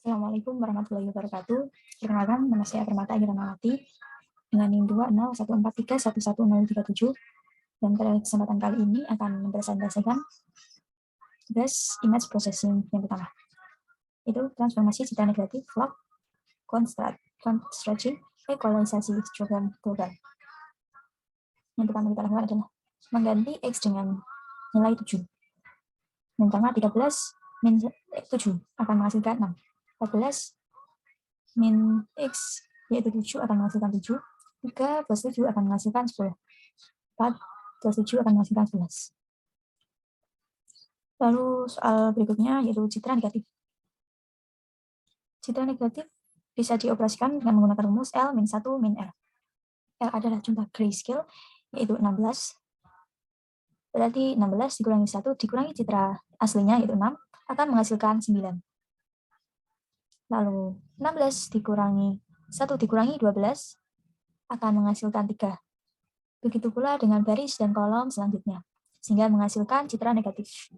Assalamualaikum warahmatullahi wabarakatuh. Perkenalkan, nama saya Permata Giranawati dengan NIM 20143111037. Dan pada kesempatan kali ini akan mempresentasikan tugas image processing yang pertama. Itu transformasi citra negatif, log, construction, equalisasi histogram global. Yang pertama kita lakukan adalah mengganti X dengan nilai 7. Yang pertama 13 min 7 akan menghasilkan 6. 14 min X yaitu 7 akan menghasilkan 7. 3 plus 7 akan menghasilkan 10. 4 plus 7 akan menghasilkan 11. Lalu soal berikutnya yaitu citra negatif. Citra negatif bisa dioperasikan dengan menggunakan rumus L min 1 min R. L adalah jumlah grayscale yaitu 16. Berarti 16 dikurangi 1 dikurangi citra aslinya yaitu 6 akan menghasilkan 9. Lalu 16 dikurangi 1 dikurangi 12 akan menghasilkan 3. Begitu pula dengan baris dan kolom selanjutnya, sehingga menghasilkan citra negatif.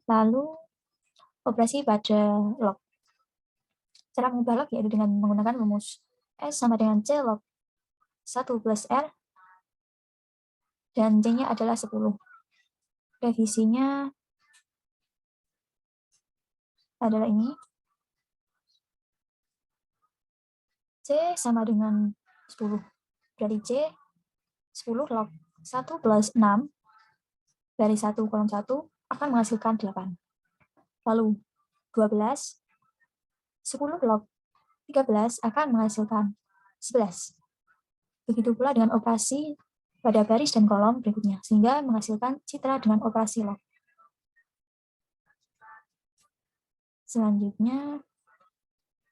Lalu operasi pada log. Cara mengubah log yaitu dengan menggunakan rumus S sama dengan C log 1 plus R, dan C-nya adalah 10. Revisinya adalah ini. C sama dengan 10. Berarti C 10 log 1 plus 6 dari 1 kolom 1 akan menghasilkan 8. Lalu 12 10 log 13 akan menghasilkan 11. Begitu pula dengan operasi pada baris dan kolom berikutnya, sehingga menghasilkan citra dengan operasi log. Selanjutnya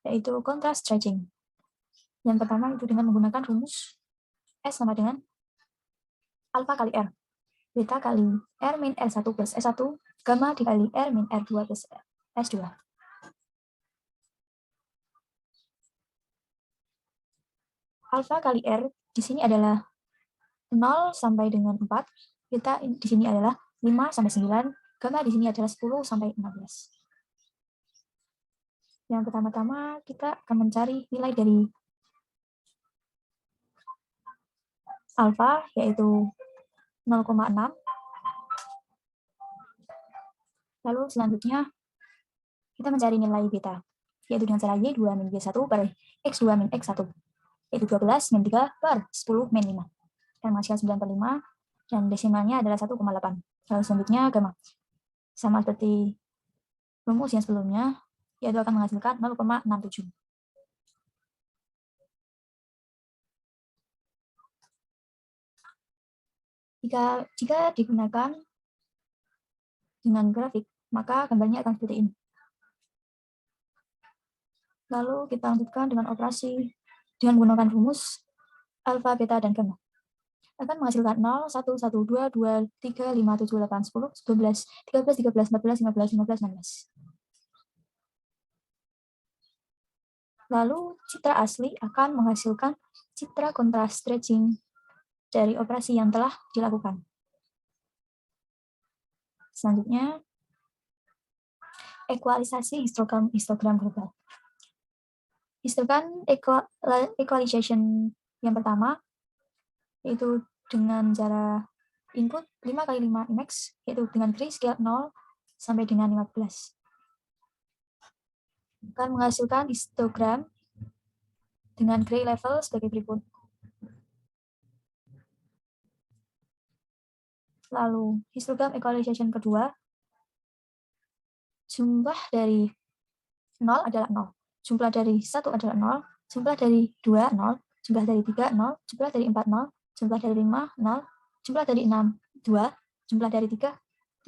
yaitu contrast stretching. Yang pertama itu dengan menggunakan rumus S sama dengan alpha kali R, beta kali R min R1 plus S1, gamma dikali R min R2 plus S2. Alpha kali R di sini adalah 0 sampai dengan 4, beta di sini adalah 5 sampai 9, gamma di sini adalah 10 sampai 16. Yang pertama-tama kita akan mencari nilai dari alpha yaitu 0,6. Lalu selanjutnya kita mencari nilai beta yaitu dengan cara Y2 min Y1 per X2 min X1 yaitu 12 min 3 per 10 min 5. Dan menghasilkan 9 per 5 dan desimalnya adalah 1,8. Lalu selanjutnya gamma. Sama seperti rumus yang sebelumnya, yaitu akan menghasilkan 0,67. Jika digunakan dengan grafik, maka gambarnya akan seperti ini. Lalu kita lanjutkan dengan operasi dengan menggunakan rumus alfa, beta, dan gamma. Akan menghasilkan 0, 1, 1, 2, 2, 3, 5, 7, 8, 10, 12, 13, 13, 14, 15, 15, 16. Lalu citra asli akan menghasilkan citra contrast stretching dari operasi yang telah dilakukan. Selanjutnya, ekualisasi histogram global. Histogram equalization yang pertama, yaitu dengan cara input 5 kali 5 IMAX, yaitu dengan grayscale 0 sampai dengan 15. Akan menghasilkan histogram dengan gray level sebagai berikut. Lalu, histogram equalization kedua, jumlah dari 0 adalah 0, jumlah dari 1 adalah 0, jumlah dari 2, 0, jumlah dari 3, 0, jumlah dari 4, 0, jumlah dari 5, 0, jumlah dari 6, 2, jumlah dari 3,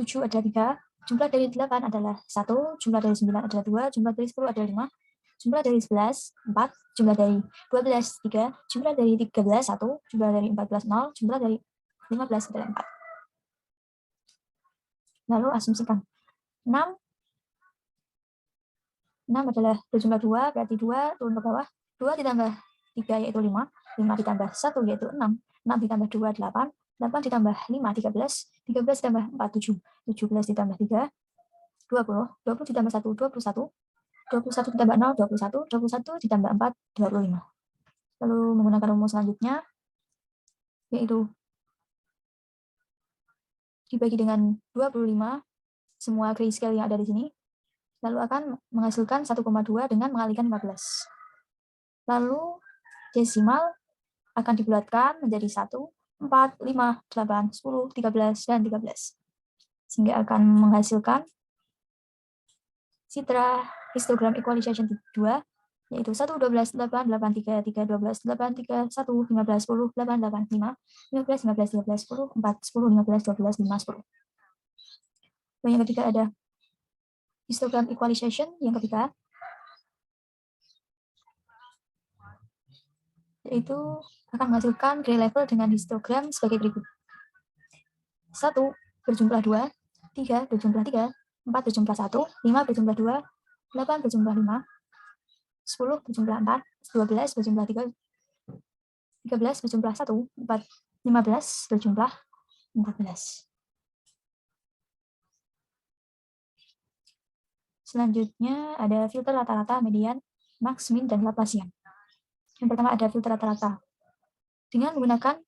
7 adalah 3, jumlah dari 8 adalah 1, jumlah dari 9 adalah 2, jumlah dari 10 adalah 5, jumlah dari 11, 4, jumlah dari 12, 3, jumlah dari 13, 1, jumlah dari 14, 0, jumlah dari 15 adalah 4. Lalu asumsikan 6 adalah berjumlah 2, berarti 2 turun ke bawah, 2 ditambah 3 yaitu 5, 5 ditambah 1 yaitu 6, 6 ditambah 2, 8, 8 ditambah 5, 13, 13 ditambah 4, 7, 17 ditambah 3, 20 ditambah 1, 21, 21 ditambah 0, 21, 21 ditambah 4, 25. Lalu menggunakan rumus selanjutnya, yaitu dibagi dengan 25, semua grayscale yang ada di sini, lalu akan menghasilkan 1,2 dengan mengalikan 15. Lalu desimal akan dibulatkan menjadi 1, 4, 5, 8, 10, 13, dan 13. Sehingga akan menghasilkan citra histogram equalization 2, yaitu 1, 12, 8, 8, 3, 3, 12, 8, 3, 1, 15, 10, 8, 8, 5, 15, 15, 13, 10, 4, 10, 15, 12, 5, 10. Dan yang ketiga ada histogram equalization yang ketiga, yaitu akan menghasilkan gray level dengan histogram sebagai berikut. 1 berjumlah 2, 3 berjumlah 3, 4 berjumlah 1, 5 berjumlah 2, 8 berjumlah 5, 10 berjumlah 4, 12 berjumlah 3, 13 berjumlah 1, 4, 15 berjumlah 14. Selanjutnya ada filter rata-rata, median, max, min, dan Laplacian. Yang pertama ada filter rata-rata. Dengan menggunakan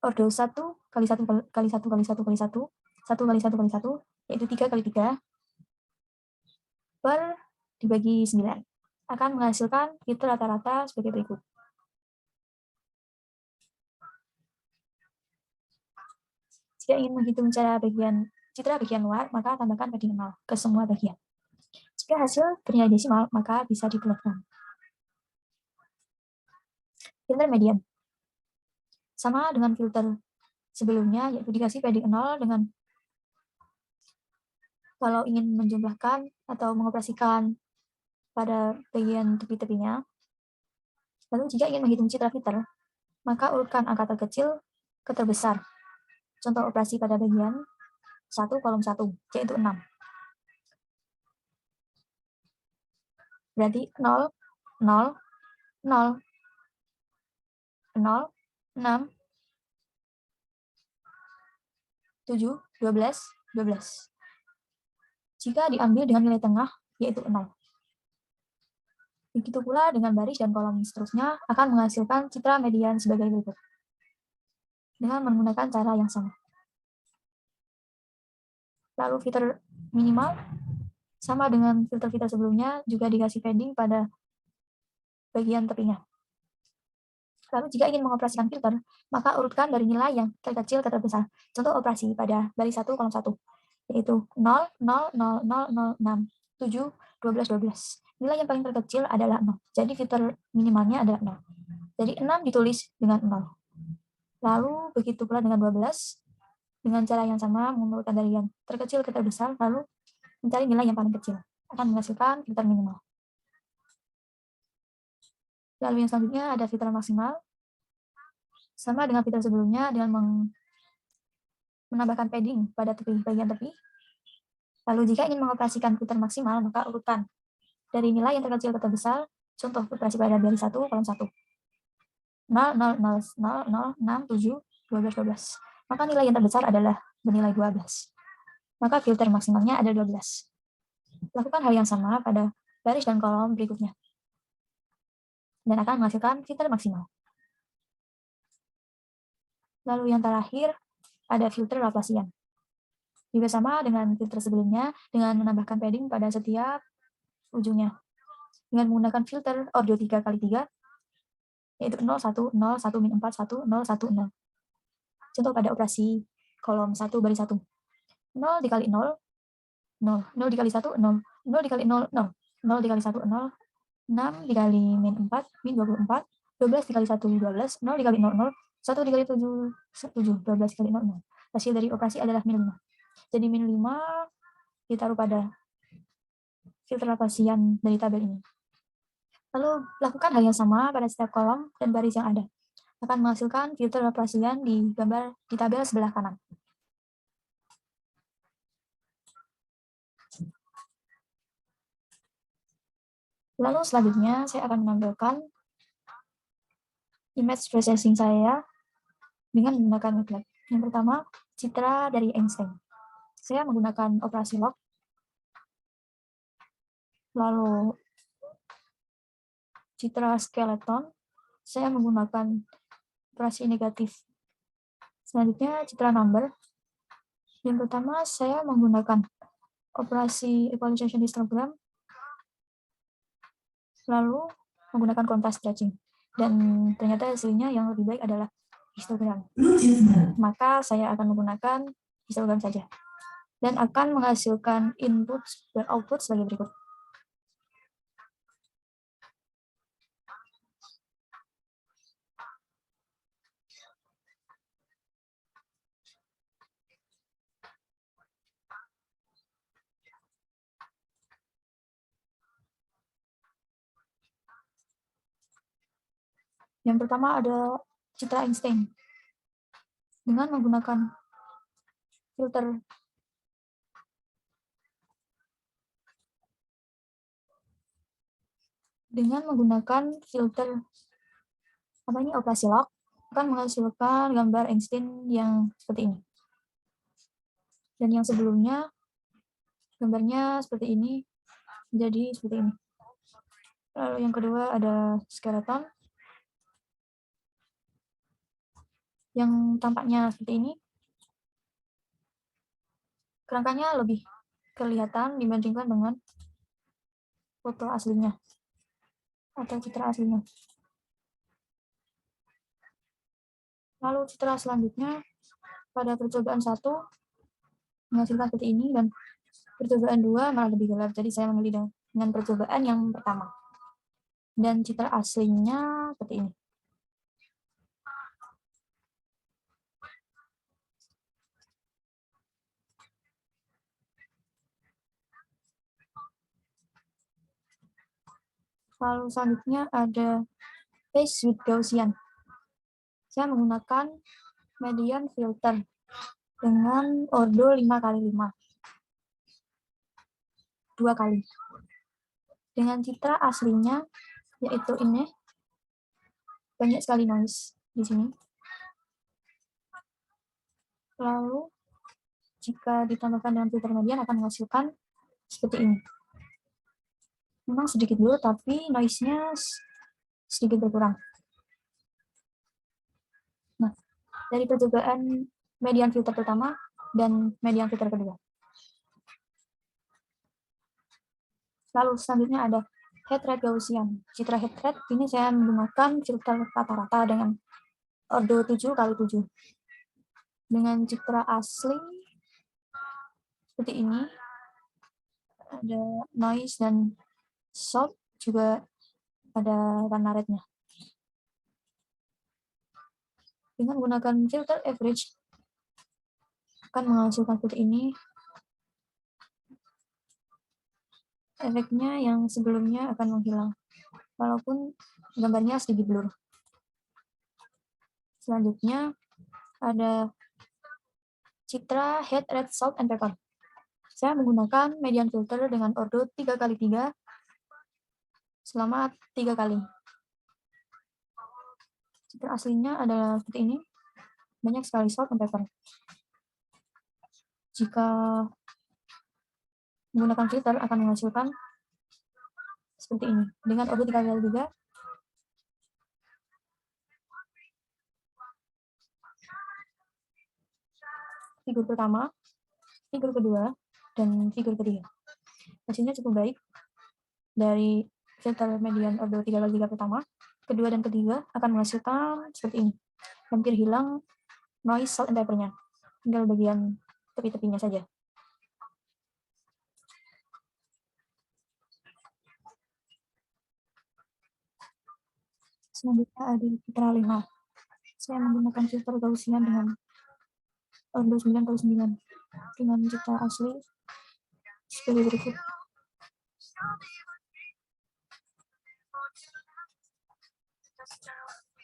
ordo 1 kali 1 kali 1 kali 1 kali 1, 1 kali 1 kali 1, yaitu 3 kali 3, per dibagi 9. Akan menghasilkan filter rata-rata sebagai berikut. Jika ingin menghitung citra bagian luar, maka tambahkan padding 0 ke semua bagian. Jika hasil bernilai desimal, maka bisa dibulatkan. Filter median. Sama dengan filter sebelumnya, yaitu dikasih padding 0 dengan kalau ingin menjumlahkan atau mengoperasikan pada bagian tepi-tepinya. Lalu jika ingin menghitung citra filter, maka urutkan angka terkecil ke terbesar. Contoh operasi pada bagian 1 kolom 1, yaitu 6. Berarti 0, 0, 0, 0, 6, 7, 12, 12. Jika diambil dengan nilai tengah, yaitu 0. Begitu pula dengan baris dan kolom seterusnya akan menghasilkan citra median sebagai berikut. Dengan menggunakan cara yang sama. Lalu filter minimal, sama dengan filter-filter sebelumnya, juga dikasih padding pada bagian tepinya. Lalu jika ingin mengoperasikan filter, maka urutkan dari nilai yang terkecil ke terbesar. Contoh operasi pada baris 1 kolom 1, yaitu 0, 0, 0, 0, 0, 6, 7, 12, 12. Nilai yang paling terkecil adalah 0. Jadi filter minimalnya adalah 0. Jadi 6 ditulis dengan 0. Lalu begitu pula dengan 12. Dengan cara yang sama, mengurutkan dari yang terkecil ke terbesar, lalu mencari nilai yang paling kecil. Akan menghasilkan filter minimal. Lalu yang selanjutnya ada filter maksimal. Sama dengan filter sebelumnya, dengan menambahkan padding pada bagian tepi. Lalu jika ingin mengoperasikan filter maksimal, maka urutkan dari nilai yang terkecil ke terbesar. Contoh operasi pada baris 1 kolom 1. 0, 0, 0, 0, 0, 6, 7, 12, 12. Maka nilai yang terbesar adalah bernilai 12. Maka filter maksimalnya ada 12. Lakukan hal yang sama pada baris dan kolom berikutnya. Dan akan menghasilkan filter maksimal. Lalu yang terakhir, ada filter Laplacian. Juga sama dengan filter sebelumnya, dengan menambahkan padding pada setiap ujungnya. Dengan menggunakan filter ordo 3 kali 3, yaitu 0, 1, 0, 1, min 4, 1, 0, 1, 0. Contoh pada operasi kolom 1 baris 1. 0 dikali 0, 0. 0 dikali 1, 0. 0 dikali 0, 0. 0 dikali 1, 0. 6 dikali min 4, min 24. 12 dikali 1, 12. 0 dikali 0, 0. 1 dikali 7, 7. 12 dikali 0, 0. Hasil dari operasi adalah min 5. Jadi min 5 ditaruh pada filter Laplacian dari tabel ini. Lalu lakukan hal yang sama pada setiap kolom dan baris yang ada. Akan menghasilkan filter Laplacian di gambar di tabel sebelah kanan. Lalu selanjutnya saya akan menampilkan image processing saya dengan menggunakan MATLAB. Yang pertama, citra dari Einstein. saya menggunakan operasi log. Lalu citra skeleton, saya menggunakan operasi negatif. Selanjutnya citra number. Yang pertama saya menggunakan operasi equalization histogram, lalu menggunakan contrast stretching. Dan ternyata hasilnya yang lebih baik adalah histogram. Maka saya akan menggunakan histogram saja. Dan akan menghasilkan input dan output sebagai berikut. Yang pertama ada citra Einstein dengan menggunakan filter operasi log akan menghasilkan gambar Einstein yang seperti ini. Dan yang sebelumnya gambarnya seperti ini, jadi seperti ini. Lalu yang kedua ada skeleton yang tampaknya seperti ini. Kerangkanya lebih kelihatan dibandingkan dengan foto aslinya atau citra aslinya. Lalu citra selanjutnya pada percobaan 1 menghasilkan seperti ini, dan percobaan 2 malah lebih gelap, jadi saya memilih dengan percobaan yang pertama. Dan citra aslinya seperti ini. Lalu selanjutnya ada phase with Gaussian. Saya menggunakan median filter dengan ordo 5x5. 2 kali. Dengan citra aslinya, yaitu ini, banyak sekali noise di sini. Lalu, jika ditambahkan dengan filter median akan menghasilkan seperti ini. Memang sedikit blur, tapi noise-nya sedikit berkurang. Nah, dari percobaan median filter pertama dan median filter kedua. Lalu selanjutnya ada head rate Gaussian. Citra head rate ini saya menggunakan filter rata-rata dengan ordo 7x7. Dengan citra asli seperti ini, ada noise dan soft, juga ada warna red-nya. Dengan menggunakan filter average akan menghasilkan seperti ini. Efeknya yang sebelumnya akan menghilang, walaupun gambarnya sedikit blur. Selanjutnya ada citra head, red, salt, and pepper. Saya menggunakan median filter dengan ordo 3x3 selama 3 kali. Citra aslinya adalah seperti ini. Banyak sekali salt and pepper. Jika menggunakan filter akan menghasilkan seperti ini. Dengan ordo 3x3. Figur pertama, figur kedua, dan figur ketiga. Hasilnya cukup baik. Dari filter median ordo 3x3 pertama, kedua dan ketiga akan menghasilkan seperti ini. Hampir hilang noise salt and pepper-nya. Tinggal bagian tepi-tepinya saja. Selanjutnya ada citra 5. Saya menggunakan filter Gaussian dengan ordo 9x9 dengan citra asli sebagai berikut.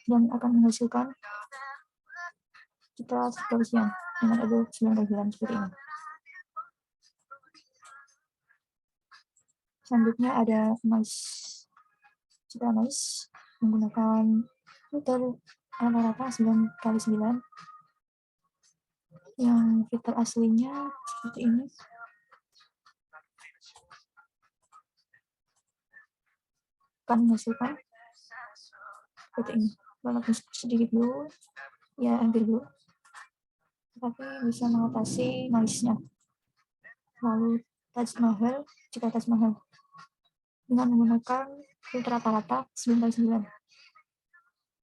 Dan akan menghasilkan citra Gaussian dengan ordo 9x9 seperti ini. Selanjutnya ada noise. Citra noise menggunakan filter rata-rata 9x9 Yang filter aslinya seperti ini. Akan menghasilkan seperti ini. Walaupun sedikit dulu, ya hampir dulu, tapi bisa mengatasi noise-nya. Lalu Taj Mahal, jika Taj Mahal dengan menggunakan filter rata-rata 9x9.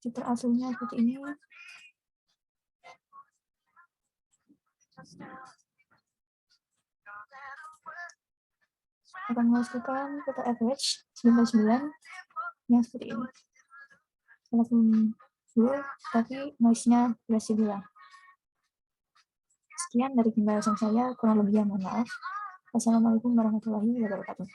Filter aslinya seperti ini. Akan menghasilkan filter average 9x9 yang seperti ini. Walaupun full, tapi noise-nya berhasil hilang. Sekian dari pembahasan saya, kurang lebihnya mohon maaf. Wassalamualaikum warahmatullahi wabarakatuh.